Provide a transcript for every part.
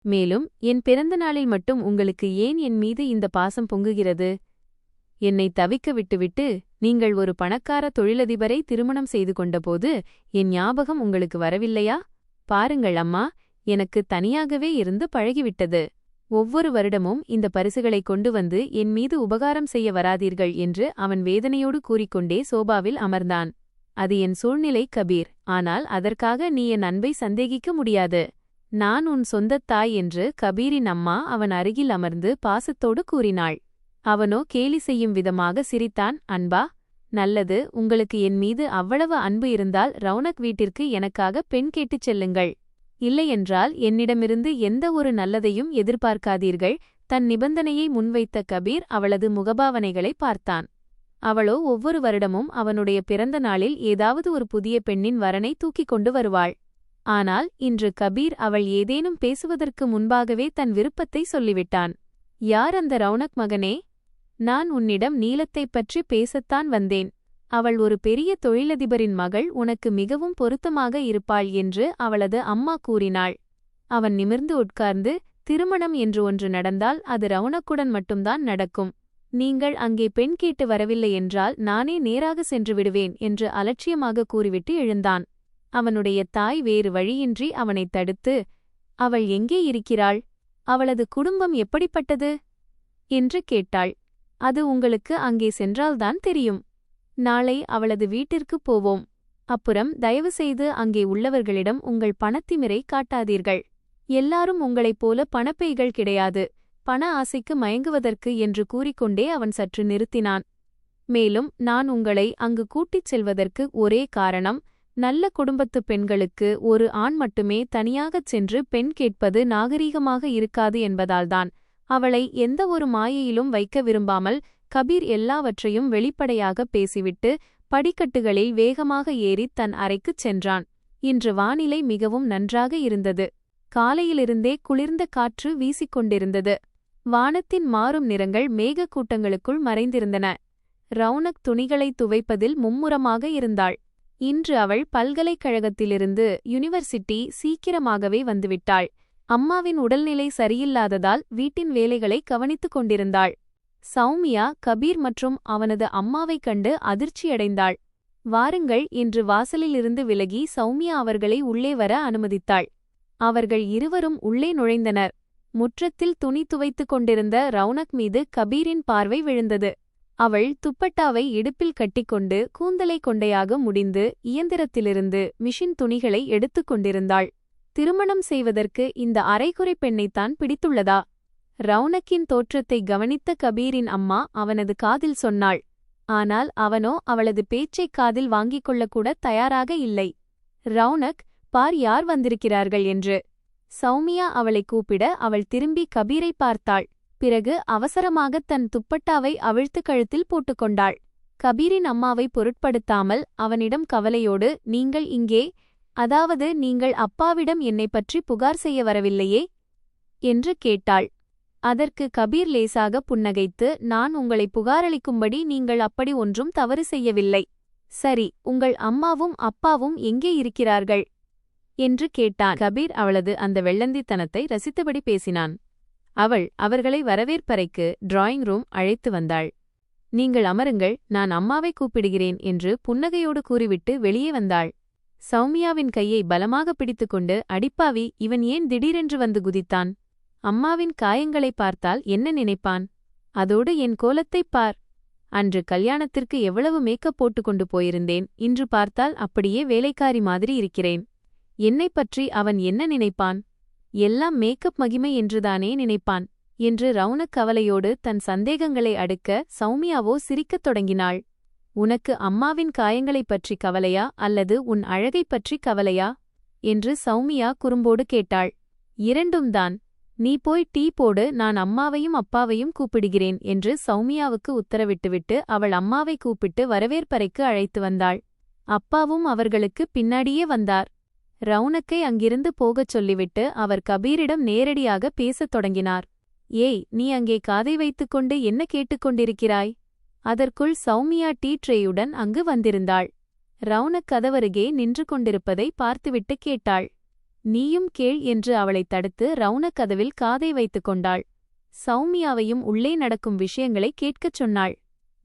மேலும் என் பிறந்த நாளில் மட்டும் உங்களுக்கு ஏன் என் மீது இந்த பாசம் பொங்குகிறது? என்னை தவிக்க விட்டுவிட்டு நீங்கள் ஒரு பணக்கார தொழிலதிபரை திருமணம் செய்து கொண்டபோது என் ஞாபகம் உங்களுக்கு வரவில்லையா? பாருங்கள் அம்மா, எனக்கு தனியாகவே இருந்து பழகிவிட்டது. ஒவ்வொரு வருடமும் இந்த பரிசுகளை கொண்டு வந்து என் மீது உபகாரம் செய்ய வராதீர்கள் என்று அவன் வேதனையோடு கூறிக்கொண்டே சோபாவில் அமர்ந்தான். அது என் சூழ்நிலை கபீர், ஆனால் அதற்காக நீ என் அன்பை சந்தேகிக்க முடியாது. நான் உன் சொந்தத் தாய் என்று கபீரின் அம்மா அவன் அருகில் அமர்ந்து பாசத்தோடு கூறினாள். அவனோ கேலி செய்யும் விதமாக சிரித்தான். அன்பா? நல்லது, உங்களுக்கு என் மீது அவ்வளவு அன்பு இருந்தால் ரவுனக் வீட்டிற்கு எனக்காக பெண் கேட்டுச் செல்லுங்கள். இல்லையென்றால் என்னிடமிருந்து எந்த ஒரு நல்லதையும் எதிர்பார்க்காதீர்கள். தன் நிபந்தனையை முன்வைத்த கபீர் அவளது முகபாவனைகளை பார்த்தான். அவளோ ஒவ்வொரு வருடமும் அவனுடைய பிறந்த நாளில் ஏதாவது ஒரு புதிய பெண்ணின் வரனை தூக்கிக் கொண்டு வருவாள். ஆனால் இன்று கபீர் அவள் ஏதேனும் பேசுவதற்கு முன்பாகவே தன் விருப்பத்தை சொல்லிவிட்டான். யார் அந்த ரவுனக் மகனே? நான் உன்னிடம் நீலத்தைப் பற்றி பேசத்தான் வந்தேன். அவள் ஒரு பெரிய தொழிலதிபரின் மகள், உனக்கு மிகவும் பொருத்தமாக இருப்பாள் என்று அவளது அம்மா கூறினாள். அவன் நிமிர்ந்து உட்கார்ந்து, திருமணம் என்று ஒன்று நடந்தால் அது ரவுனக்குடன் மட்டும்தான் நடக்கும். நீங்கள் அங்கே பெண் கேட்டு வரவில்லை என்றால் நானே நேராக சென்று விடுவேன் என்று அலட்சியமாக கூறிவிட்டு எழுந்தான். அவனுடைய தாய் வேறு வழியின்றி அவனைத் தடுத்து, அவள் எங்கே இருக்கிறாள்? அவளது குடும்பம் எப்படிப்பட்டது என்று கேட்டாள். அது உங்களுக்கு அங்கே சென்றால்தான் தெரியும். நாளை அவளது வீட்டிற்குப் போவோம். அப்புறம் தயவுசெய்து அங்கே உள்ளவர்களிடம் உங்கள் பணத்திமிரை காட்டாதீர்கள். எல்லாரும் உங்களைப் போல பணப்பைகள் கிடையாது, பண ஆசைக்கு மயங்குவதற்கு என்று கூறிக்கொண்டே அவன் சற்று நிறுத்தினான். மேலும் நான் உங்களை அங்கு கூட்டிச் செல்வதற்கு ஒரே காரணம், நல்ல குடும்பத்து பெண்களுக்கு ஒரு ஆண் மட்டுமே தனியாகச் சென்று பெண் கேட்பது நாகரீகமாக இருக்காது என்பதால்தான். அவளை எந்த ஒரு மாயையிலும் வைக்க விரும்பாமல் கபீர் எல்லாவற்றையும் வெளிப்படையாக பேசிவிட்டு படிக்கட்டுகளில் வேகமாக ஏறித் தன் அறைக்குச் சென்றான். இன்று வானிலை மிகவும் நன்றாக இருந்தது. காலையிலிருந்தே குளிர்ந்த காற்று வீசிக்கொண்டிருந்தது. வானத்தின் மாறும் நிறங்கள் மேகக்கூட்டங்களுக்குள் மறைந்திருந்தன. ரவுனக் துணிகளை துவைப்பதில் மும்முரமாக இருந்தாள். இன்று அவள் பல்கலைக்கழகத்திலிருந்து யுனிவர்சிட்டி சீக்கிரமாகவே வந்துவிட்டாள். அம்மாவின் உடல்நிலை சரியில்லாததால் வீட்டின் வேலைகளை கவனித்துக் கொண்டிருந்தாள். சௌமியா கபீர் மற்றும் அவனது அம்மாவைக் கண்டு அதிர்ச்சியடைந்தாள். வாருங்கள் என்று வாசலிலிருந்து விலகி சௌமியா அவர்களை உள்ளே வர அனுமதித்தாள். அவர்கள் இருவரும் உள்ளே நுழைந்தனர். முற்றத்தில் துணி துவைத்துக் கொண்டிருந்த ரவுனக் மீது கபீரின் பார்வை விழுந்தது. அவள் துப்பட்டாவை இடுப்பில் கட்டிக்கொண்டு கூந்தலை கொண்டையாக முடிந்து இயந்திரத்திலிருந்து மிஷின் துணிகளை எடுத்துக் கொண்டிருந்தாள். திருமணம் செய்வதற்கு இந்த அரைகுறை பெண்ணைத்தான் பிடித்துள்ளதா? ரவுனக்கின் தோற்றத்தை கவனித்த கபீரின் அம்மா அவனது காதில் சொன்னாள். ஆனால் அவனோ அவளது பேச்சைக் காதில் வாங்கிக் கொள்ளக்கூட தயாராக இல்லை. ரவுனக், பார் யார் வந்திருக்கிறார்கள் என்று. சௌமியா அவளை கூப்பிட அவள் திரும்பி கபீரை பார்த்தாள். பிறகு அவசரமாகத் தன் துப்பட்டாவை அவிழ்த்து கழுத்தில் போட்டுக்கொண்டாள். கபீரின் அம்மாவை பொருட்படுத்தாமல் அவனிடம் கவலையோடு, நீங்கள் இங்கே, அதாவது நீங்கள் அப்பாவிடம் என்னை பற்றி புகார் செய்ய வரவில்லையே என்று கேட்டாள். அதற்கு கபீர் லேசாக புன்னகைத்து, நான் உங்களை புகாரளிக்கும்படி நீங்கள் அப்படி ஒன்றும் தவறு செய்யவில்லை. சரி, உங்கள் அம்மாவும் அப்பாவும் எங்கே இருக்கிறார்கள் என்று கேட்டான். கபீர் அவளது அந்த வெள்ளந்தித்தனத்தை ரசித்தபடி பேசினான். அவள் அவர்களை வரவேற்பறைக்கு டிராயிங் ரூம் அழைத்து வந்தாள். நீங்கள் அமருங்கள், நான் அம்மாவை கூப்பிடுகிறேன் என்று புன்னகையோடு கூறிவிட்டு வெளியே வந்தாள். சௌமியாவின் கையை பலமாக பிடித்துக்கொண்டு, அடிப்பாவி, இவன் ஏன் திடீரென்று வந்து குதித்தான்? அம்மாவின் காயங்களை பார்த்தால் என்ன நினைப்பான்? அதோடு என் கோலத்தைப் பார். அன்று கல்யாணத்திற்கு எவ்வளவு மேக்கப் போட்டுக்கொண்டு போயிருந்தேன், இன்று பார்த்தால் அப்படியே வேலைக்காரி மாதிரி இருக்கிறேன். என்னைப் பற்றி அவன் என்ன நினைப்பான்? எல்லாம் மேக்கப் மகிமை என்றுதானே நினைப்பான் என்று ரவுனக் கவலையோடு தன் சந்தேகங்களை அடுக்க சௌமியாவோ சிரிக்கத் தொடங்கினாள். உனக்கு அம்மாவின் காயங்களைப் பற்றி கவலையா அல்லது உன் அழகைப் பற்றி கவலையா என்று சௌமியா குறும்போடு கேட்டாள். இரண்டும் தான். நீ போய் டீ போடு, நான் அம்மாவையும் அப்பாவையும் கூப்பிடுகிறேன் என்று சௌமியாவுக்கு உத்தரவிட்டுவிட்டு அவள் அம்மாவை கூப்பிட்டு வரவேற்பறைக்கு அழைத்து வந்தாள். அப்பாவும் அவர்களுக்கு பின்னாடியே வந்தார். ரவுனக்கை அங்கிருந்து போகச் சொல்லிவிட்டு அவர் கபீரிடம் நேரடியாக பேசத் தொடங்கினார். ஏய், நீ அங்கே காதை வைத்துக்கொண்டு என்ன கேட்டுக்கொண்டிருக்கிறாய்? அதற்குள் சௌமியா டீ ட்ரேயுடன் அங்கு வந்திருந்தாள். ரவுனக் கதவருகே நின்று கொண்டிருப்பதை பார்த்துவிட்டு கேட்டாள். நீயும் கேள் என்று அவளைத் தடுத்து ரவுனக் கதவில் காதை வைத்துக் கொண்டாள். சௌமியாவையும் உள்ளே நடக்கும் விஷயங்களை கேட்கச் சொன்னாள்.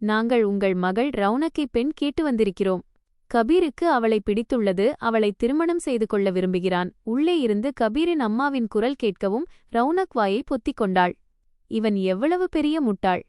நாங்கள் உங்கள் மகள் ரவுனக்கை பெண் கேட்டு வந்திருக்கிறோம். கபீருக்கு அவளை பிடித்துள்ளது. அவளை திருமணம் செய்து கொள்ள விரும்புகிறான். உள்ளே இருந்து கபீரின் அம்மாவின் குரல் கேட்கவும் ரவுனக் வாயை பொத்திக் கொண்டாள். இவன் எவ்வளவு பெரிய முட்டாள்!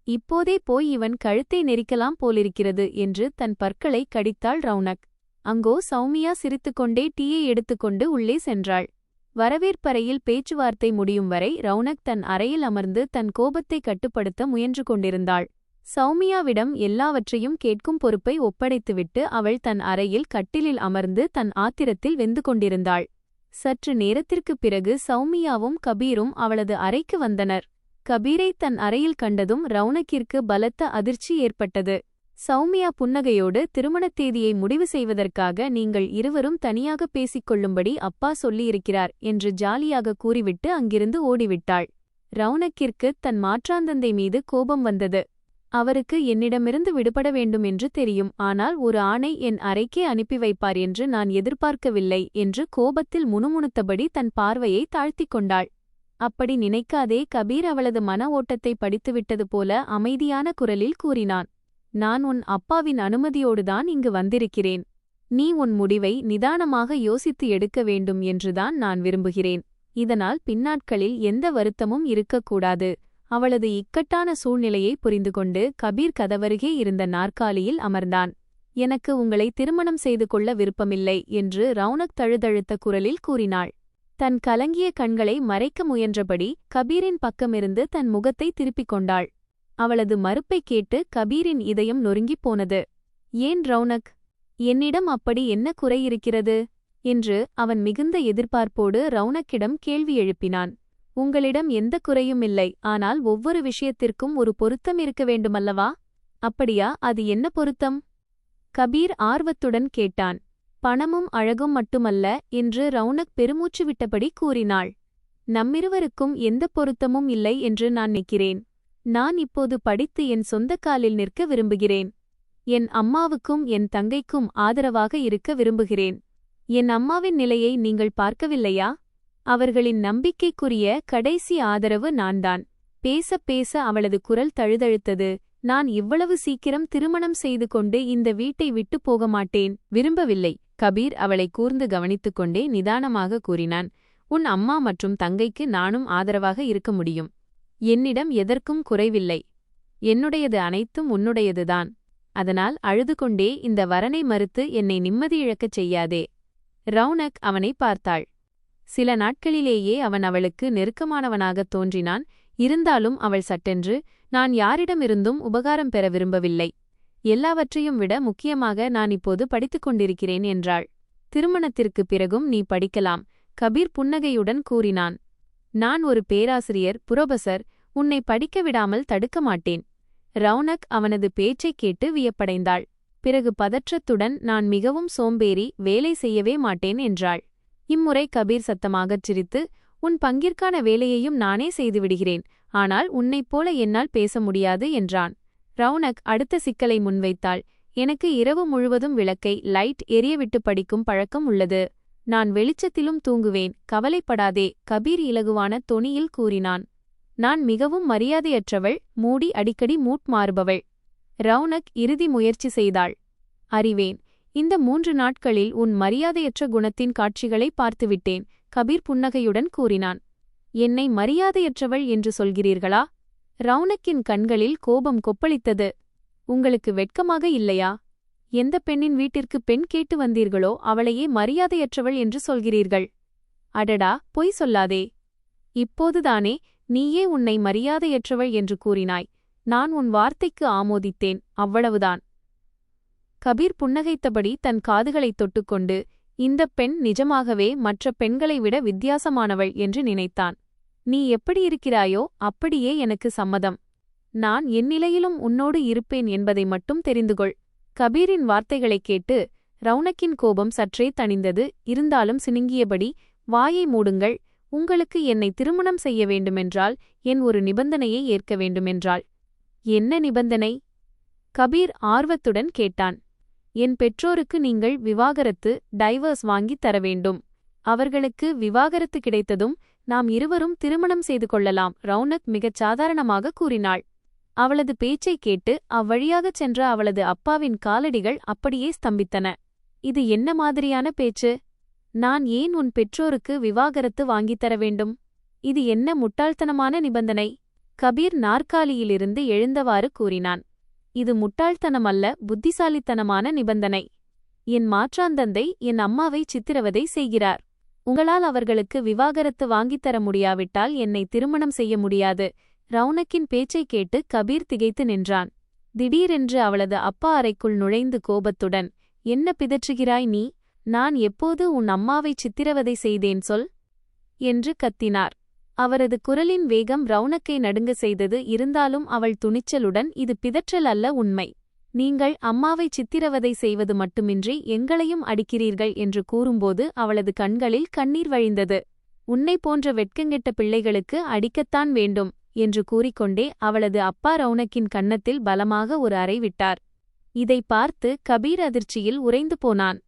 இப்போதே போய் இவன் கழுத்தை நெரிக்கலாம் போலிருக்கிறது என்று தன் பற்களை கடித்தாள் ரவுனக். அங்கோ சௌமியா சிரித்துக்கொண்டே டீயை எடுத்துக்கொண்டு உள்ளே சென்றாள். வரவேற்பறையில் பேச்சுவார்த்தை முடியும் வரை ரவுனக் தன் அறையில் அமர்ந்து தன் கோபத்தை கட்டுப்படுத்த முயன்று கொண்டிருந்தாள். சௌமியாவிடம் எல்லாவற்றையும் கேட்கும் பொறுப்பை ஒப்படைத்துவிட்டு அவள் தன் அறையில் கட்டிலில் அமர்ந்து தன் ஆத்திரத்தில் வெந்து கொண்டிருந்தாள். சற்று நேரத்திற்குப் பிறகு சௌமியாவும் கபீரும் அவளது அறைக்கு வந்தனர். கபீரை தன் அறையில் கண்டதும் ரவுனக்கிற்கு பலத்த அதிர்ச்சி ஏற்பட்டது. சௌமியா புன்னகையோடு, திருமணத் தேதியை முடிவு செய்வதற்காக நீங்கள் இருவரும் தனியாக பேசிக்கொள்ளும்படி அப்பா சொல்லியிருக்கிறார் என்று ஜாலியாக கூறிவிட்டு அங்கிருந்து ஓடிவிட்டாள். ரவுனக்கிற்கு தன் மாற்றாந்தந்தை மீது கோபம் வந்தது. அவருக்கு என்னிடமிருந்து விடுபட வேண்டும் என்று தெரியும். ஆனால் ஒரு ஆணை என் அறைக்கே அனுப்பி வைப்பார் என்று நான் எதிர்பார்க்கவில்லை என்று கோபத்தில் முணுமுணுத்தபடி தன் பார்வையை தாழ்த்திக் கொண்டாள். அப்படி நினைக்காதே, கபீர் அவளது மன ஓட்டத்தை படித்துவிட்டது போல அமைதியான குரலில் கூறினான். நான் உன் அப்பாவின் அனுமதியோடுதான் இங்கு வந்திருக்கிறேன். நீ உன் முடிவை நிதானமாக யோசித்து எடுக்க வேண்டும் என்றுதான் நான் விரும்புகிறேன். இதனால் பின்னாட்களில் எந்த வருத்தமும் இருக்கக்கூடாது. அவளது இக்கட்டான சூழ்நிலையை புரிந்துகொண்டு கபீர் கதவருகே இருந்த நாற்காலியில் அமர்ந்தான். எனக்கு உங்களை திருமணம் செய்து கொள்ள விருப்பமில்லை என்று ரவுனக் தழுதழுத்த குரலில் கூறினாள். தன் கலங்கிய கண்களை மறைக்க முயன்றபடி கபீரின் பக்கமிருந்து தன் முகத்தை திருப்பிக் கொண்டாள். அவளது மறுப்பைக் கேட்டு கபீரின் இதயம் நொறுங்கிப் போனது. ஏன் ரவுனக், என்னிடம் அப்படி என்ன குறை இருக்கிறது என்று அவன் மிகுந்த எதிர்பார்ப்போடு ரவுனக்கிடம் கேள்வி எழுப்பினான். உங்களிடம் எந்த குறையும் இல்லை, ஆனால் ஒவ்வொரு விஷயத்திற்கும் ஒரு பொருத்தம் இருக்க வேண்டுமல்லவா? அப்படியா? அது என்ன பொருத்தம்? கபீர் ஆர்வத்துடன் கேட்டான். பணமும் அழகும் மட்டுமல்ல என்று ரவுனக் பெருமூச்சு விட்டபடி கூறினாள். நம்மிருவருக்கும் எந்த பொருத்தமும் இல்லை என்று நான் நினைக்கிறேன். நான் இப்போது படித்து என் சொந்த காலில் நிற்க விரும்புகிறேன். என் அம்மாவுக்கும் என் தங்கைக்கும் ஆதரவாக இருக்க விரும்புகிறேன். என் அம்மாவின் நிலையை நீங்கள் பார்க்கவில்லையா? அவர்களின் நம்பிக்கைக்குரிய கடைசி ஆதரவு நான்தான். பேச பேச அவளது குரல் தழுதழுத்தது. நான் இவ்வளவு சீக்கிரம் திருமணம் செய்து கொண்டு இந்த வீட்டை விட்டு போக மாட்டேன். விரும்பவில்லை. கபீர் அவளை கூர்ந்து கவனித்துக் கொண்டே நிதானமாக கூறினான். உன் அம்மா மற்றும் தங்கைக்கு நானும் ஆதரவாக இருக்க முடியும். என்னிடம் எதற்கும் குறைவில்லை. என்னுடையது அனைத்தும் உன்னுடையதுதான். அதனால் அழுது கொண்டே இந்த வரனை மறுத்து என்னை நிம்மதியிழக்கச் செய்யாதே. ரவுனக் அவனை பார்த்தாள். சில நாட்களிலேயே அவன் அவளுக்கு நெருக்கமானவனாகத் தோன்றினான். இருந்தாலும் அவள் சட்டென்று, நான் யாரிடமிருந்தும் உபகாரம் பெற விரும்பவில்லை. எல்லாவற்றையும் விட முக்கியமாக நான் இப்போது படித்துக் கொண்டிருக்கிறேன் என்றாள். திருமணத்திற்குப் பிறகும் நீ படிக்கலாம், கபீர் புன்னகையுடன் கூறினான். நான் ஒரு பேராசிரியர், புரொபசர். உன்னை படிக்க விடாமல் தடுக்க மாட்டேன். ரவுனக் அவனது பேச்சைக் கேட்டு வியப்படைந்தாள். பிறகு பதற்றத்துடன், நான் மிகவும் சோம்பேறி, வேலை செய்யவே மாட்டேன் என்றாள். இம்முறை கபீர் சத்தமாகச் சிரித்து, உன் பங்கிற்கான வேலையையும் நானே செய்துவிடுகிறேன். ஆனால் உன்னைப் போல என்னால் பேச முடியாது என்றான். ரவுனக் அடுத்த சிக்கலை முன்வைத்தாள். எனக்கு இரவு முழுவதும் விளக்கை லைட் எரியவிட்டு படிக்கும் பழக்கம் உள்ளது. நான் வெளிச்சத்திலும் தூங்குவேன், கவலைப்படாதே, கபீர் இலகுவான தொனியில் கூறினான். நான் மிகவும் மரியாதையற்றவள், மூடி அடிக்கடி மூட் மாறுபவள். ரவுனக் இறுதி முயற்சி செய்தாள். அறிவேன். இந்த 3 நாட்களில் உன் மரியாதையற்ற குணத்தின் காட்சிகளை பார்த்துவிட்டேன், கபீர் புன்னகையுடன் கூறினான். என்னை மரியாதையற்றவள் என்று சொல்கிறீர்களா? ரவுனக்கின் கண்களில் கோபம் கொப்பளித்தது. உங்களுக்கு வெட்கமாக இல்லையா? எந்த பெண்ணின் வீட்டிற்கு பெண் கேட்டு வந்தீர்களோ அவளையே மரியாதையற்றவள் என்று சொல்கிறீர்கள். அடடா, பொய் சொல்லாதே. இப்போதுதானே நீயே உன்னை மரியாதையற்றவள் என்று கூறினாய். நான் உன் வார்த்தைக்கு ஆமோதித்தேன், அவ்வளவுதான். கபீர் புன்னகைத்தபடி தன் காதுகளைத் தொட்டுக்கொண்டு, இந்தப் பெண் நிஜமாகவே மற்ற பெண்களை விட வித்தியாசமானவள் என்று நினைத்தான். நீ எப்படி இருக்கிறாயோ அப்படியே எனக்கு சம்மதம். நான் என் நிலையிலும் உன்னோடு இருப்பேன் என்பதை மட்டும் தெரிந்துகொள். கபீரின் வார்த்தைகளைக் கேட்டு ரவுனக்கின் கோபம் சற்றே தணிந்தது. இருந்தாலும் சினுங்கியபடி, வாயை மூடுங்கள். உங்களுக்கு என்னை திருமணம் செய்ய வேண்டுமென்றால் என் ஒரு நிபந்தனையை ஏற்க வேண்டுமென்றாள். என்ன நிபந்தனை? கபீர் ஆர்வத்துடன் கேட்டான். என் பெற்றோருக்கு நீங்கள் விவாகரத்து, டைவர்ஸ் வாங்கித் தர வேண்டும். அவர்களுக்கு விவாகரத்து கிடைத்ததும் நாம் இருவரும் திருமணம் செய்து கொள்ளலாம், ரவுனக் மிகச் சாதாரணமாக கூறினாள். அவளது பேச்சைக் கேட்டு அவ்வழியாகச் சென்ற அவளது அப்பாவின் காலடிகள் அப்படியே ஸ்தம்பித்தன. இது என்ன மாதிரியான பேச்சு? நான் ஏன் உன் பெற்றோருக்கு விவாகரத்து வாங்கித்தர வேண்டும்? இது என்ன முட்டாள்தனமான நிபந்தனை? கபீர் நாற்காலியிலிருந்து எழுந்தவாறு கூறினான். இது முட்டாள்தனமல்ல, புத்திசாலித்தனமான நிபந்தனை. என் மாற்றாந்தந்தை என் அம்மாவை சித்திரவதை செய்கிறார். உங்களால் அவர்களுக்கு விவாகரத்து வாங்கித்தர முடியாவிட்டால் என்னை திருமணம் செய்ய முடியாது. ரவுனக்கின் பேச்சைக் கேட்டு கபீர் திகைத்து நின்றான். திடீரென்று அவளது அப்பா அறைக்குள் நுழைந்து கோபத்துடன், என்ன பிதற்றுகிறாய் நீ? நான் எப்போது உன் அம்மாவை சித்திரவதை செய்தேன் சொல்? என்று கத்தினார். அவரது குரலின் வேகம் ரவுனக்கை நடுங்க செய்தது. இருந்தாலும் அவள் துணிச்சலுடன், இது பிதற்றல் அல்ல, உண்மை. நீங்கள் அம்மாவை சித்திரவதை செய்வது மட்டுமின்றி எங்களையும் அடிக்கிறீர்கள் என்று கூறும்போது அவளது கண்களில் கண்ணீர் வழிந்தது. உன்னை போன்ற வெட்கங்கெட்ட பிள்ளைகளுக்கு அடிக்கத்தான் வேண்டும் என்று கூறிக்கொண்டே அவளது அப்பா ரவுனக்கின் கன்னத்தில் பலமாக ஒரு அறை விட்டார். இதை பார்த்து கபீர் அதிர்ச்சியில் உறைந்து போனான்.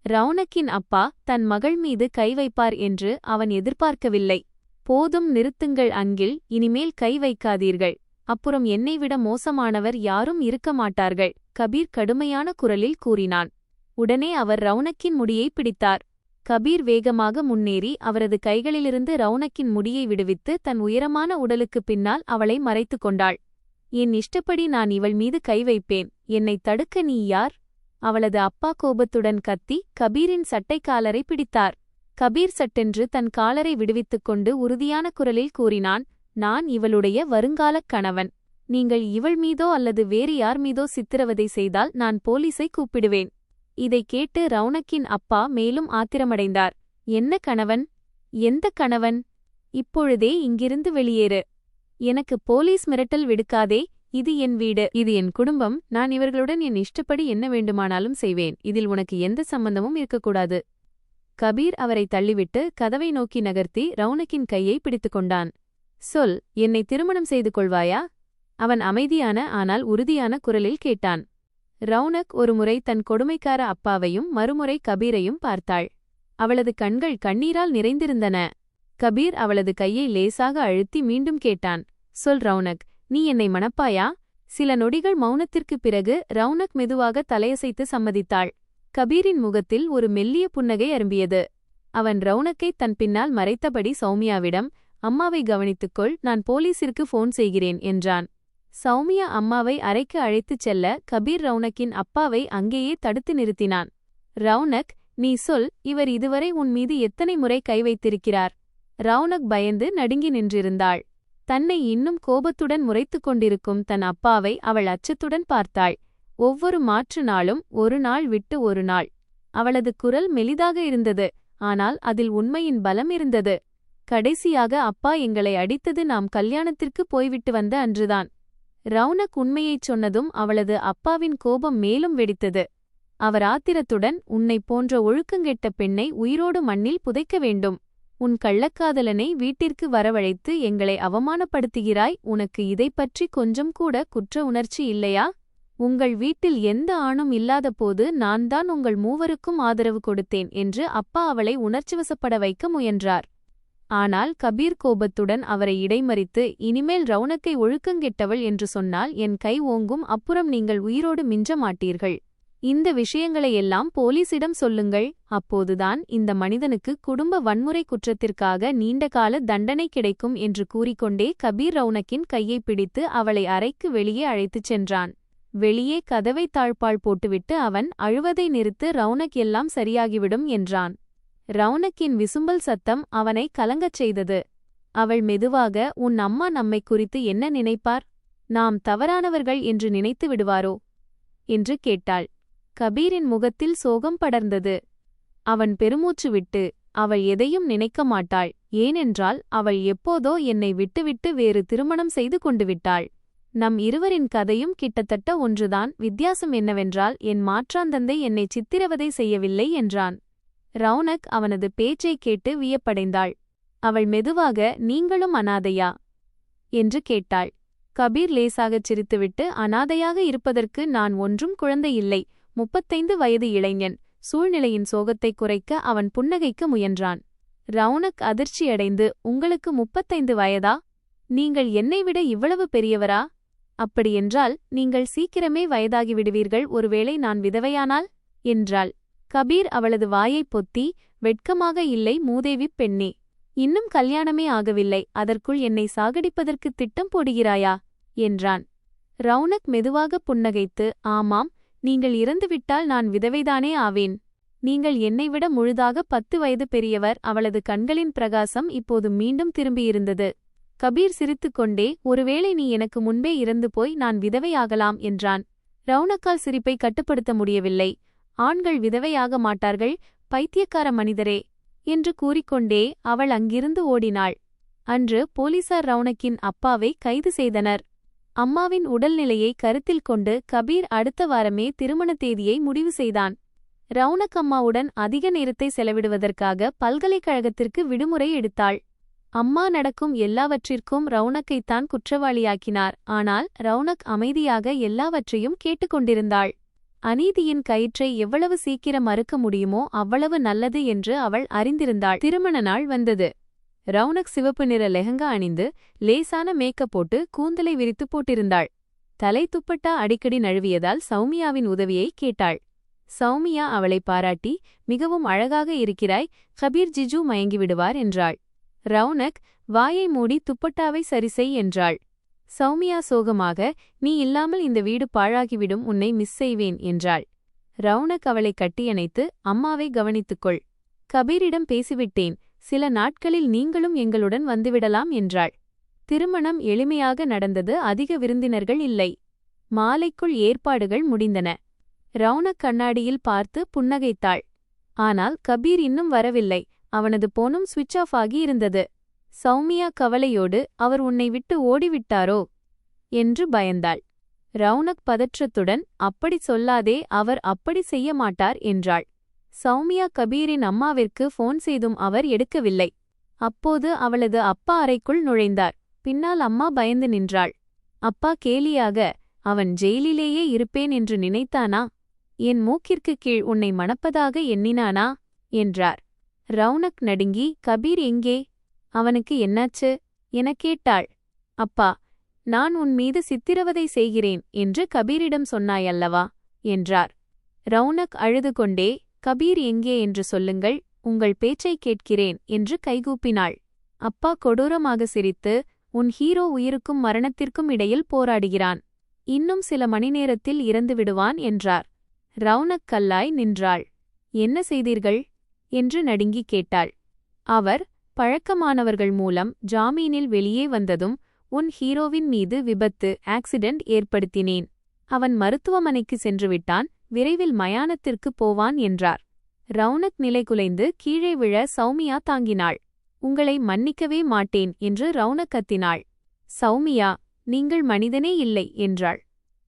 ரவுனக்கின் அப்பா தன் மகள் மீது கை வைப்பார் என்று அவன் எதிர்பார்க்கவில்லை. போதும், நிறுத்துங்கள் அங்கிள், இனிமேல் கை வைக்காதீர்கள். அப்புறம் என்னை விட மோசமானவர் யாரும் இருக்க மாட்டார்கள், கபீர் கடுமையான குரலில் கூறினான். உடனே அவர் ரவுனக்கின் முடியை பிடித்தார். கபீர் வேகமாக முன்னேறி அவரது கைகளிலிருந்து ரவுனக்கின் முடியை விடுவித்து தன் உயரமான உடலுக்குப் பின்னால் அவளை மறைத்து கொண்டாள். என் இஷ்டப்படி நான் இவள் மீது கை வைப்பேன், என்னை தடுக்க நீ யார்? அவளது அப்பா கோபத்துடன் கத்தி கபீரின் சட்டைக்காலரை பிடித்தார். கபீர் சட்டென்று தன் காலரை விடுவித்துக் கொண்டு உறுதியான குரலில் கூறினான், நான் இவளுடைய வருங்காலக் கணவன். நீங்கள் இவள் மீதோ அல்லது வேறு யார் மீதோ சித்திரவதை செய்தால் நான் போலீஸை கூப்பிடுவேன். இதைக் கேட்டு ரவுனக்கின் அப்பா மேலும் ஆத்திரமடைந்தார். என்ன கணவன்? எந்த கணவன்? இப்பொழுதே இங்கிருந்து வெளியேறு. எனக்கு போலீஸ் மிரட்டல் விடுக்காதே. இது என் வீடு, இது என் குடும்பம். நான் இவர்களுடன் என் இஷ்டப்படி என்ன வேண்டுமானாலும் செய்வேன். இதில் உனக்கு எந்த சம்பந்தமும் இருக்கக்கூடாது. கபீர் அவரை தள்ளிவிட்டு கதவை நோக்கி நகர்த்தி ரவுனக்கின் கையை பிடித்துக்கொண்டான். சொல், என்னை திருமணம் செய்து கொள்வாயா? அவன் அமைதியான ஆனால் உறுதியான குரலில் கேட்டான். ரவுனக் ஒருமுறை தன் கொடுமைக்கார அப்பாவையும் மறுமுறை கபீரையும் பார்த்தாள். அவளது கண்கள் கண்ணீரால் நிறைந்திருந்தன. கபீர் அவளது கையை லேசாக அழுத்தி மீண்டும் கேட்டான். சொல் ரவுனக், நீ என்னை மணப்பாயா? சில நொடிகள் மௌனத்திற்குப் பிறகு ரவுனக் மெதுவாக தலையசைத்து சம்மதித்தாள். கபீரின் முகத்தில் ஒரு மெல்லிய புன்னகை அரும்பியது. அவன் ரவுனக்கை தன் பின்னால் மறைத்தபடி சௌமியாவிடம், அம்மாவை கவனித்துக்கொள், நான் போலீசிற்கு ஃபோன் செய்கிறேன் என்றான். சௌமியா அம்மாவை அறைக்கு அழைத்துச் செல்ல கபீர் ரவுனக்கின் அப்பாவை அங்கேயே தடுத்து நிறுத்தினான். ரவுனக், நீ சொல், இவர் இதுவரை உன் மீது எத்தனை முறை கை வைத்திருக்கிறார்? ரவுனக் பயந்து நடுங்கி நின்றிருந்தாள். தன்னை இன்னும் கோபத்துடன் முறைத்துக் கொண்டிருக்கும் தன் அப்பாவை அவள் அச்சத்துடன் பார்த்தாள். ஒவ்வொரு மாற்று நாளும் ஒரு நாள் விட்டு ஒரு நாள். அவளது குரல் மெலிதாக இருந்தது, ஆனால் அதில் உண்மையின் பலம் இருந்தது. கடைசியாக அப்பா எங்களை அடித்தது நாம் கல்யாணத்திற்கு போய்விட்டு வந்த அன்றுதான். ரவுனக் உண்மையைச் சொன்னதும் அவளது அப்பாவின் கோபம் மேலும் வெடித்தது. அவர் ஆத்திரத்துடன், உன்னைப் போன்ற ஒழுக்கங்கெட்ட பெண்ணை உயிரோடு மண்ணில் புதைக்க வேண்டும். உன் கள்ளக்காதலனை வீட்டிற்கு வரவழைத்து எங்களை அவமானப்படுத்துகிறாய். உனக்கு இதைப்பற்றி கொஞ்சம் கூட குற்ற உணர்ச்சி இல்லையா? உங்கள் வீட்டில் எந்த ஆணும் இல்லாத போது நான் தான் உங்கள் மூவருக்கும் ஆதரவு கொடுத்தேன் என்று அப்பா அவளை உணர்ச்சிவசப்பட வைக்க முயன்றார். ஆனால் கபீர் கோபத்துடன் அவரை இடைமறித்து, இனிமேல் ரவுனக்கை ஒழுக்கங்கெட்டவள் என்று சொன்னால் என் கை ஓங்கும், அப்புறம் நீங்கள் உயிரோடு மிஞ்ச மாட்டீர்கள். இந்த விஷயங்களையெல்லாம் போலீசிடம் சொல்லுங்கள். அப்போதுதான் இந்த மனிதனுக்கு குடும்ப வன்முறை குற்றத்திற்காக நீண்டகால தண்டனை கிடைக்கும் என்று கூறிக்கொண்டே கபீர் ரவுனக்கின் கையை பிடித்து அவளை அறைக்கு வெளியே அழைத்துச் சென்றான். வெளியே கதவை தாழ்பாள் போட்டுவிட்டு அவன், அழுவதை நிறுத்து ரவுனக், எல்லாம் சரியாகிவிடும் என்றான். ரவுனக்கின் விசும்பல் சத்தம் அவனை கலங்கச் செய்தது. அவள் மெதுவாக, உன் அம்மா நம்மை குறித்து என்ன நினைப்பார்? நாம் தவறானவர்கள் என்று நினைத்து விடுவாரோ என்று கேட்டாள். கபீரின் முகத்தில் சோகம் படர்ந்தது. அவன் பெருமூச்சு விட்டு, அவள் எதையும் நினைக்க மாட்டாள், ஏனென்றால் அவள் எப்போதோ என்னை விட்டுவிட்டு வேறு திருமணம் செய்து கொண்டு விட்டாள். நம் இருவரின் கதையும் கிட்டத்தட்ட ஒன்றுதான். வித்தியாசம் என்னவென்றால் என் மாற்றாந்தந்தை என்னை சித்திரவதை செய்யவில்லை என்றான். ரவுனக் அவனது பேச்சைக் கேட்டு வியப்படைந்தாள். அவள் மெதுவாக, நீங்களும் அனாதையா என்று கேட்டாள். கபீர் லேசாகச் சிரித்துவிட்டு, அனாதையாக இருப்பதற்கு நான் ஒன்றும் குழந்தையில்லை, 35 வயது இளைஞன். சூழ்நிலையின் சோகத்தைக் குறைக்க அவன் புன்னகைக்க முயன்றான். ரவுனக் அதிர்ச்சியடைந்து, உங்களுக்கு 35 வயதா? நீங்கள் என்னை விட இவ்வளவு பெரியவரா? அப்படியென்றால் நீங்கள் சீக்கிரமே வயதாகிவிடுவீர்கள். ஒருவேளை நான் விதவையானால் என்றாள். கபீர் அவளது வாயைப் பொத்தி, வெட்கமாக இல்லை மூதேவிப் பெண்ணே. இன்னும் கல்யாணமே ஆகவில்லை, அதற்குள் என்னை சாகடிப்பதற்கு திட்டம் போடுகிறாயா என்றான். ரவுனக் மெதுவாக புன்னகைத்து, ஆமாம், நீங்கள் இறந்துவிட்டால் நான் விதவைதானே ஆவேன். நீங்கள் என்னைவிட முழுதாக 10 வயது பெரியவர். அவளது கண்களின் பிரகாசம் இப்போது மீண்டும் திரும்பியிருந்தது. கபீர் சிரித்துக்கொண்டே, ஒருவேளை நீ எனக்கு முன்பே இறந்து போய் நான் விதவையாகலாம் என்றான். ரவுனக்கால் சிரிப்பை கட்டுப்படுத்த முடியவில்லை. ஆண்கள் விதவையாக மாட்டார்கள், பைத்தியக்கார மனிதரே என்று கூறிக்கொண்டே அவள் அங்கிருந்து ஓடினாள். அன்று போலீசார் ரவுனக்கின் அப்பாவை கைது செய்தனர். அம்மாவின் உடல்நிலையை கருத்தில் கொண்டு கபீர் அடுத்த வாரமே திருமண தேதியை முடிவு செய்தான். ரவுனக் அம்மாவுடன் அதிக நேரத்தை செலவிடுவதற்காக பல்கலைக்கழகத்திற்கு விடுமுறை எடுத்தாள். அம்மா நடக்கும் எல்லாவற்றிற்கும் ரவுனக்கைத்தான் குற்றவாளியாக்கினார். ஆனால் ரவுனக் அமைதியாக எல்லாவற்றையும் கேட்டுக்கொண்டிருந்தாள். அநீதியின் கயிற்றை எவ்வளவு சீக்கிரம் அறுக்க முடியுமோ அவ்வளவு நல்லது என்று அவள் அறிந்திருந்தாள். திருமண நாள் வந்தது. ரவுனக் சிவப்பு நிற லெஹங்கா அணிந்து லேசான மேக்கப் போட்டு கூந்தலை விரித்து போட்டிருந்தாள். தலை துப்பட்டா அடிக்கடி நழுவியதால் சௌமியாவின் உதவியை கேட்டாள். சௌமியா அவளை பாராட்டி, மிகவும் அழகாக இருக்கிறாய், கபீர் ஜிஜு மயங்கிவிடுவார் என்றாள். ரவுனக் வாயை மூடி துப்பட்டாவை சரிசெய் என்றாள். சௌமியா சோகமாக, நீ இல்லாமல் இந்த வீடு பாழாகிவிடும், உன்னை மிஸ் செய்வேன் என்றாள். ரவுனக் அவளை கட்டியணைத்து, அம்மாவை கவனித்துக்கொள். கபீரிடம் பேசிவிட்டேன், சில நாட்களில் நீங்களும் எங்களுடன் வந்துவிடலாம் என்றாள். திருமணம் எளிமையாக நடந்தது. அதிக விருந்தினர்கள் இல்லை. மாலைக்குள் ஏற்பாடுகள் முடிந்தன. ரவுனக் கண்ணாடியில் பார்த்து புன்னகைத்தாள். ஆனால் கபீர் இன்னும் வரவில்லை. அவனது போனும் சுவிட்ச் ஆஃப் ஆகி இருந்தது. சௌமியா கவலையோடு, அவர் உன்னை விட்டு ஓடிவிட்டாரோ என்று பயந்தாள். ரவுனக் பதற்றத்துடன், அப்படி சொல்லாதே, அவர் அப்படி செய்ய மாட்டார் என்றாள். சௌமியா கபீரின் அம்மாவிற்கு ஃபோன் செய்தும் அவர் எடுக்கவில்லை. அப்போது அவளது அப்பா அறைக்குள் நுழைந்தார். பின்னால் அம்மா பயந்து நின்றாள். அப்பா கேலியாக, அவன் ஜெயிலிலேயே இருப்பேன் என்று நினைத்தானா? என் மூக்கிற்கு கீழ் உன்னை மணப்பதாக எண்ணினானா என்றார். ரவுனக் நடுங்கி, கபீர் எங்கே? அவனுக்கு என்னாச்சு எனக் கேட்டாள். அப்பா, நான் உன் மீது சித்திரவதை செய்கிறேன் என்று கபீரிடம் சொன்னாயல்லவா என்றார். ரவுனக் அழுது கொண்டே, கபீர் எங்கே என்று சொல்லுங்கள், உங்கள் பேச்சை கேட்கிறேன் என்று கைகூப்பினாள். அப்பா கொடூரமாக சிரித்து, உன் ஹீரோ உயிருக்கும் மரணத்திற்கும் இடையில் போராடுகிறான். இன்னும் சில மணி நேரத்தில் இறந்து விடுவான் என்றார். ரவுனக் கல்லாய் நின்றாள். என்ன செய்தீர்கள் என்று நடுங்கி கேட்டாள். அவர், பழக்கமானவர்கள் மூலம் ஜாமீனில் வெளியே வந்ததும் உன் ஹீரோவின் மீது விபத்து ஆக்சிடென்ட் ஏற்படுத்தினேன். அவன் மருத்துவமனைக்கு சென்றுவிட்டான், விரைவில் மயானத்திற்குப் போவான் என்றார். ரவுனக் நிலைகுலைந்து கீழே விழ சௌமியா தாங்கினாள். உங்களை மன்னிக்கவே மாட்டேன் என்று ரவுனக் கத்தினாள். சௌமியா, நீங்கள் மனிதனே இல்லை என்றாள்.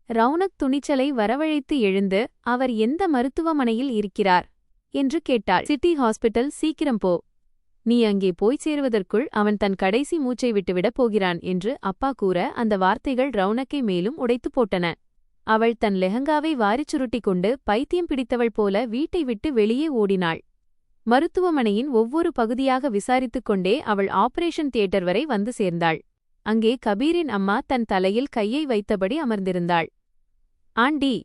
ரவுனக் துணிச்சலை வரவழைத்து எழுந்து, அவர் எந்த மருத்துவமனையில் இருக்கிறார் என்று கேட்டாள். சிட்டி ஹாஸ்பிட்டல், சீக்கிரம் போ. நீ அங்கே போய்ச் சேருவதற்குள் அவன் தன் கடைசி மூச்சை விட்டுவிடப் போகிறான் என்று அப்பா கூற அந்த வார்த்தைகள் ரவுனக்கை மேலும் உடைத்துப் போட்டன. அவள் தன் லெஹங்காவை வாரிச் சுருட்டிக் கொண்டு பைத்தியம் பிடித்தவள் போல வீட்டை விட்டு வெளியே ஓடினாள். மருத்துவமனையின் ஒவ்வொரு பகுதியாக விசாரித்துக் கொண்டே அவள் ஆபரேஷன் தியேட்டர் வரை வந்து சேர்ந்தாள். அங்கே கபீரின் அம்மா தன் தலையில் கையை வைத்தபடி அமர்ந்திருந்தாள். ஆண்டி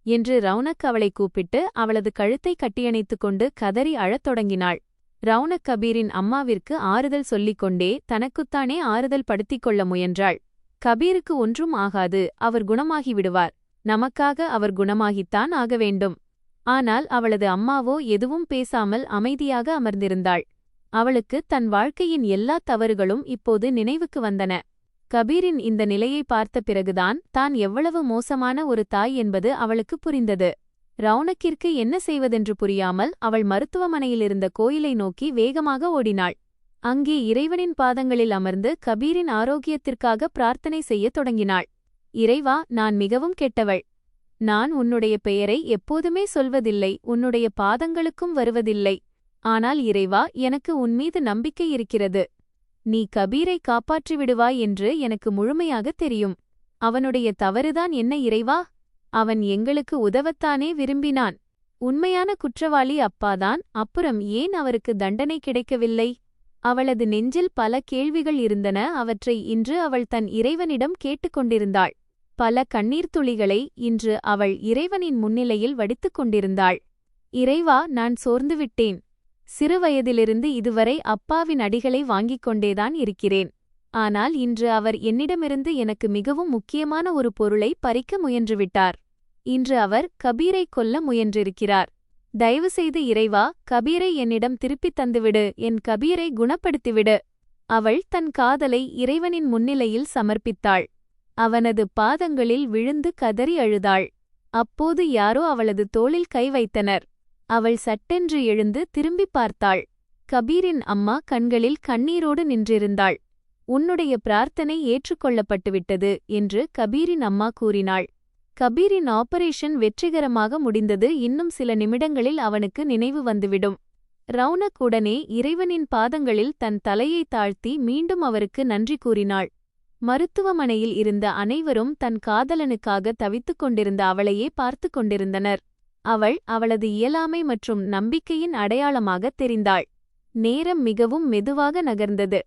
என்று ரவுனக் அவளை கூப்பிட்டு அவளது கழுத்தை கட்டியணைத்துக் கொண்டு கதறி அழத் தொடங்கினாள். ரவுனக் கபீரின் அம்மாவிற்கு ஆறுதல் சொல்லிக் கொண்டே தனக்குத்தானே ஆறுதல் படுத்திக் கொள்ள முயன்றாள். கபீருக்கு ஒன்றும் ஆகாது, அவர் குணமாகிவிடுவார். நமக்காக அவர் குணமாகித்தான் ஆக வேண்டும். ஆனால் அவளது அம்மாவோ எதுவும் பேசாமல் அமைதியாக அமர்ந்திருந்தாள். அவளுக்கு தன் வாழ்க்கையின் எல்லா தவறுகளும் இப்போது நினைவுக்கு வந்தன. கபீரின் இந்த நிலையை பார்த்த பிறகுதான் தான் எவ்வளவு மோசமான ஒரு தாய் என்பது அவளுக்கு புரிந்தது. ரவுனக்கிற்கு என்ன செய்வதென்று புரியாமல் அவள் மருத்துவமனையிலிருந்த கோயிலை நோக்கி வேகமாக ஓடினாள். அங்கே இறைவனின் பாதங்களில் அமர்ந்து கபீரின் ஆரோக்கியத்திற்காக பிரார்த்தனை செய்யத் தொடங்கினாள். இறைவா, நான் மிகவும் கெட்டவள். நான் உன்னுடைய பெயரை எப்போதுமே சொல்வதில்லை, உன்னுடைய பாதங்களுக்கும் வருவதில்லை. ஆனால் இறைவா, எனக்கு உன்மீது நம்பிக்கை இருக்கிறது. நீ கபீரை காப்பாற்றிவிடுவாய் என்று எனக்கு முழுமையாகத் தெரியும். அவனுடைய தவறுதான் என்ன இறைவா? அவன் எங்களுக்கு உதவத்தானே விரும்பினான். உண்மையான குற்றவாளி அப்பாதான், அப்புறம் ஏன் அவருக்கு தண்டனை கிடைக்கவில்லை அவளது நெஞ்சில் பல கேள்விகள் இருந்தன. அவற்றை இன்று அவள் தன் இறைவனிடம் கேட்டுக்கொண்டிருந்தாள். பல கண்ணீர் துளிகளை இன்று அவள் இறைவனின் முன்னிலையில் வடித்துக் கொண்டிருந்தாள். இறைவா, நான் சோர்ந்துவிட்டேன். சிறுவயதிலிருந்து இதுவரை அப்பாவின் அடிகளை வாங்கிக் கொண்டேதான் இருக்கிறேன். ஆனால் இன்று அவர் என்னிடமிருந்து எனக்கு மிகவும் முக்கியமான ஒரு பொருளை பறிக்க முயன்றுவிட்டார். இன்று அவர் கபீரை கொல்ல முயன்றிருக்கிறார். தயவுசெய்து இறைவா, கபீரை என்னிடம் திருப்பித் தந்துவிடு. என் கபீரை குணப்படுத்திவிடு. அவள் தன் காதலை இறைவனின் முன்னிலையில் சமர்ப்பித்தாள். அவனது பாதங்களில் விழுந்து கதறி அழுதாள். அப்போது யாரோ அவளது தோளில் கை வைத்தனர். அவள் சட்டென்று எழுந்து திரும்பிப் பார்த்தாள். கபீரின் அம்மா கண்களில் கண்ணீரோடு நின்றிருந்தாள். உன்னுடைய பிரார்த்தனை ஏற்றுக்கொள்ளப்பட்டுவிட்டது என்று கபீரின் அம்மா கூறினாள். கபீரின் ஆபரேஷன் வெற்றிகரமாக முடிந்தது. இன்னும் சில நிமிடங்களில் அவனுக்கு நினைவு வந்துவிடும். ரவுனக் உடனே இறைவனின் பாதங்களில் தன் தலையை தாழ்த்தி மீண்டும் அவருக்கு நன்றி கூறினாள். மருத்துவமனையில் இருந்த அனைவரும் தன் காதலனுக்காக தவித்துக் கொண்டிருந்த அவளையே பார்த்துக் கொண்டிருந்தனர். அவள் அவளது இயலாமை மற்றும் நம்பிக்கையின் அடையாளமாக தெரிந்தாள். நேரம் மிகவும் மெதுவாக நகர்ந்தது.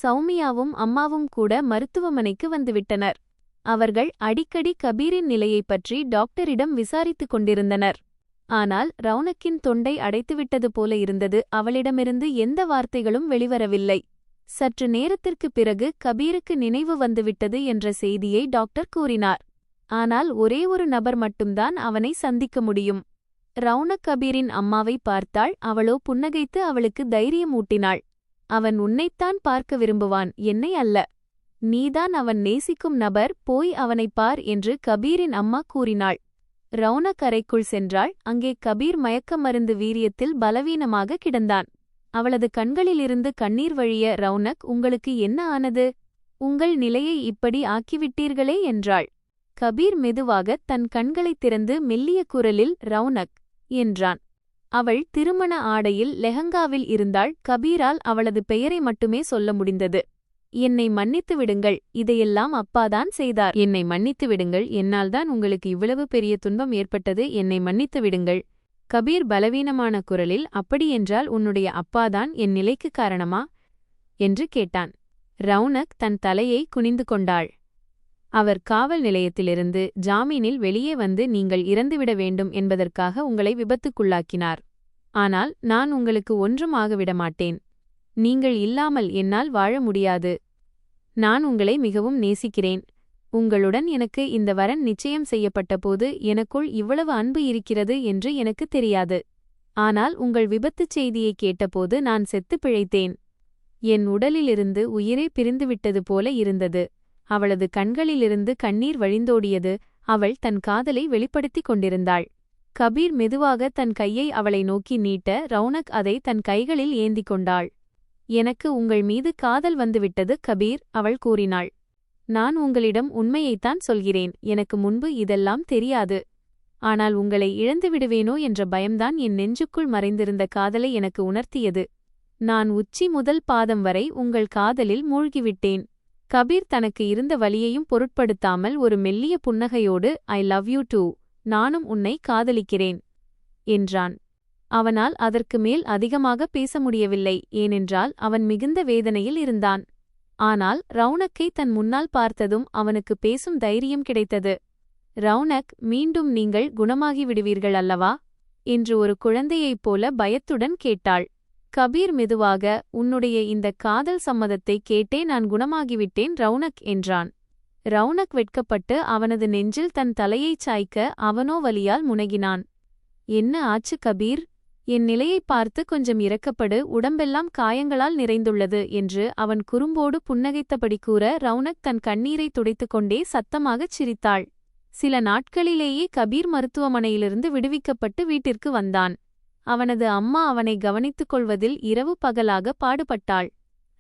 சௌமியாவும் அம்மாவும் கூட மருத்துவமனைக்கு வந்துவிட்டனர். அவர்கள் அடிக்கடி கபீரின் நிலையைப் பற்றி டாக்டரிடம் விசாரித்துக் கொண்டிருந்தனர். ஆனால் ரவுனக்கின் தொண்டை அடைத்துவிட்டது போல இருந்தது. அவளிடமிருந்து எந்த வார்த்தைகளும் வெளிவரவில்லை. சற்று நேரத்திற்குப் பிறகு கபீருக்கு நினைவு வந்துவிட்டது என்ற செய்தியை டாக்டர் கூறினார். ஆனால் ஒரே ஒரு நபர் மட்டும்தான் அவனை சந்திக்க முடியும். ரவுனக் கபீரின் அம்மாவை பார்த்தாள். அவளோ புன்னகைத்து அவளுக்கு தைரியம் ஊட்டினாள். அவன் உன்னைத்தான் பார்க்க விரும்புவான், என்னை அல்ல. நீதான் அவன் நேசிக்கும் நபர், போய் அவனைப் பார் என்று கபீரின் அம்மா கூறினாள். ரவுனக் அறைக்குள் சென்றாள். அங்கே கபீர் மயக்க மருந்து வீரியத்தில் பலவீனமாக கிடந்தான். அவளது கண்களிலிருந்து கண்ணீர் வழிய, ரவுனக், உங்களுக்கு என்ன ஆனது? உங்கள் நிலையை இப்படி ஆக்கிவிட்டீர்களே என்றாள். கபீர் மெதுவாக தன் கண்களைத் திறந்து மெல்லிய குரலில், ரவுனக் என்றான். அவள் திருமண ஆடையில் லெஹங்காவில் இருந்தாள். கபீரால் அவளது பெயரை மட்டுமே சொல்ல முடிந்தது. என்னை மன்னித்து விடுங்கள், இதையெல்லாம் அப்பாதான் செய்தார். என்னை மன்னித்து விடுங்கள், என்னால்தான் உங்களுக்கு இவ்வளவு பெரிய துன்பம் ஏற்பட்டது. என்னை மன்னித்து விடுங்கள். கபீர் பலவீனமான குரலில், அப்படியென்றால் உன்னுடைய அப்பாதான் என் நிலைக்கு காரணமா என்று கேட்டான். ரவுனக் தன் தலையை குனிந்து கொண்டாள். அவர் காவல் நிலையத்திலிருந்து ஜாமீனில் வெளியே வந்து நீங்கள் இறந்துவிட வேண்டும் என்பதற்காக உங்களை விபத்துக்குள்ளாக்கினார். ஆனால் நான் உங்களுக்கு ஒன்றும் ஆகவிடமாட்டேன். நீங்கள் இல்லாமல் என்னால் வாழ முடியாது. நான் உங்களை மிகவும் நேசிக்கிறேன். உங்களுடன் எனக்கு இந்த வரன் நிச்சயம் செய்யப்பட்டபோது எனக்குள் இவ்வளவு அன்பு இருக்கிறது என்று எனக்கு தெரியாது. ஆனால் உங்கள் விபத்துச் செய்தியை கேட்டபோது நான் செத்துப் பிழைத்தேன். என் உடலிலிருந்து உயிரே பிரிந்துவிட்டது போல இருந்தது. அவளது கண்களிலிருந்து கண்ணீர் வழிந்தோடியது. அவள் தன் காதலை வெளிப்படுத்திக் கொண்டிருந்தாள். கபீர் மெதுவாக தன் கையை அவளை நோக்கி நீட்ட, ரவுனக் அதை தன் கைகளில் ஏந்திக் கொண்டாள். எனக்கு உங்கள் மீது காதல் வந்துவிட்டது கபீர், அவள் கூறினாள். நான் உங்களிடம் உண்மையைத்தான் சொல்கிறேன். எனக்கு முன்பு இதெல்லாம் தெரியாது. ஆனால் உங்களை இழந்துவிடுவேனோ என்ற பயம்தான் என் நெஞ்சுக்குள் மறைந்திருந்த காதலை எனக்கு உணர்த்தியது. நான் உச்சி முதல் பாதம் வரை உங்கள் காதலில் மூழ்கிவிட்டேன். கபீர் தனக்கு இருந்த வலியையும் பொருட்படுத்தாமல் ஒரு மெல்லிய புன்னகையோடு, ஐ லவ் யூ டூ, நானும் உன்னை காதலிக்கிறேன் என்றான். அவனால் அதற்கு மேல் அதிகமாக பேச முடியவில்லை. ஏனென்றால் அவன் மிகுந்த வேதனையில் இருந்தான். ஆனால் ரவுனக்கை தன் முன்னால் பார்த்ததும் அவனுக்கு பேசும் தைரியம் கிடைத்தது. ரவுனக், மீண்டும் நீங்கள் குணமாகி விடுவீர்கள் அல்லவா என்று ஒரு குழந்தையைப் போல பயத்துடன் கேட்டாள். கபீர் மெதுவாக, உன்னுடைய இந்த காதல் சம்மதத்தை கேட்டே நான் குணமாகிவிட்டேன் ரவுனக் என்றான். ரவுனக் வெட்கப்பட்டு அவனது நெஞ்சில் தன் தலையைச் சாய்க்க அவனோ வலியால் முனகினான். என்ன ஆச்சு கபீர்? என் நிலையைப் பார்த்து கொஞ்சம் இரக்கப்படு, உடம்பெல்லாம் காயங்களால் நிறைந்துள்ளது என்று அவன் குறும்போடு புன்னகைத்தபடி கூற, ரவுனக் தன் கண்ணீரை துடைத்துக்கொண்டே சத்தமாகச் சிரித்தாள். சில நாட்களிலேயே கபீர் மருத்துவமனையிலிருந்து விடுவிக்கப்பட்டு வீட்டிற்கு வந்தான். அவனது அம்மா அவனை கவனித்துக் கொள்வதில் இரவு பகலாக பாடுபட்டாள்.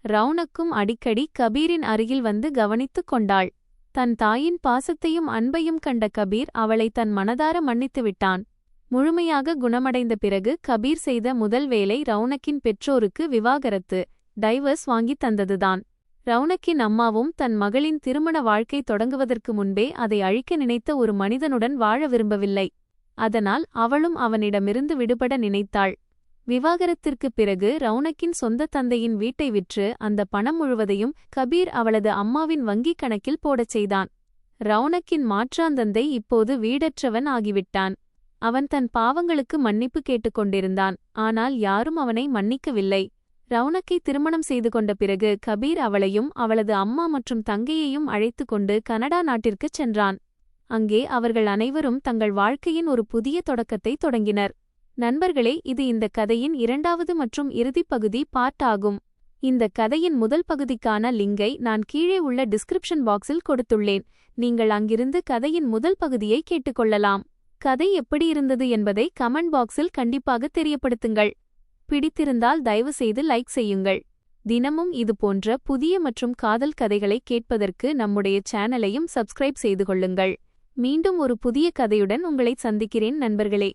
ரவுனக்கும் அடிக்கடி கபீரின் அருகில் வந்து கவனித்துக் கொண்டாள். தன் தாயின் பாசத்தையும் அன்பையும் கண்ட கபீர் அவளை தன் மனதார மன்னித்துவிட்டான். முழுமையாக குணமடைந்த பிறகு கபீர் செய்த முதல் வேலை ரவுனக்கின் பெற்றோருக்கு விவாகரத்து, டைவர்ஸ் வாங்கித் தந்ததுதான். ரவுனக்கின் அம்மாவும் தன் மகளின் திருமண வாழ்க்கை தொடங்குவதற்கு முன்பே அதை அழிக்க நினைத்த ஒரு மனிதனுடன் வாழ விரும்பவில்லை. அதனால் அவளும் அவனிடமிருந்து விடுபட நினைத்தாள். விவாகரத்திற்குப் பிறகு ரவுனக்கின் சொந்த தந்தையின் வீட்டை விற்று அந்த பணம் முழுவதையும் கபீர் அவளது அம்மாவின் வங்கிக் கணக்கில் போடச் செய்தான். ரவுனக்கின் மாற்றாந்தந்தை இப்போது வீடற்றவன் ஆகிவிட்டான். அவன் தன் பாவங்களுக்கு மன்னிப்பு கேட்டுக்கொண்டிருந்தான். ஆனால் யாரும் அவனை மன்னிக்கவில்லை. ரவுனக்கை திருமணம் செய்து கொண்ட பிறகு கபீர் அவளையும் அவளது அம்மா மற்றும் தங்கையையும் அழைத்து கொண்டு கனடா நாட்டிற்குச் சென்றான். அங்கே அவர்கள் அனைவரும் தங்கள் வாழ்க்கையின் ஒரு புதிய தொடக்கத்தை தொடங்கினர். நண்பர்களே, இது இந்த கதையின் 2வது மற்றும் இறுதிப் பகுதி பார்ட் ஆகும். இந்த கதையின் முதல் பகுதிக்கான லிங்கை நான் கீழே உள்ள டிஸ்கிரிப்ஷன் பாக்ஸில் கொடுத்துள்ளேன். நீங்கள் அங்கிருந்து கதையின் முதல் பகுதியை கேட்டுக்கொள்ளலாம். கதை எப்படி இருந்தது என்பதை கமெண்ட் பாக்ஸில் கண்டிப்பாக தெரியப்படுத்துங்கள். பிடித்திருந்தால் தயவுசெய்து லைக் செய்யுங்கள். தினமும் இதுபோன்ற புதிய மற்றும் காதல் கதைகளை கேட்பதற்கு நம்முடைய சேனலையும் சப்ஸ்கிரைப் செய்து கொள்ளுங்கள். மீண்டும் ஒரு புதிய கதையுடன் உங்களை சந்திக்கிறேன் நண்பர்களே.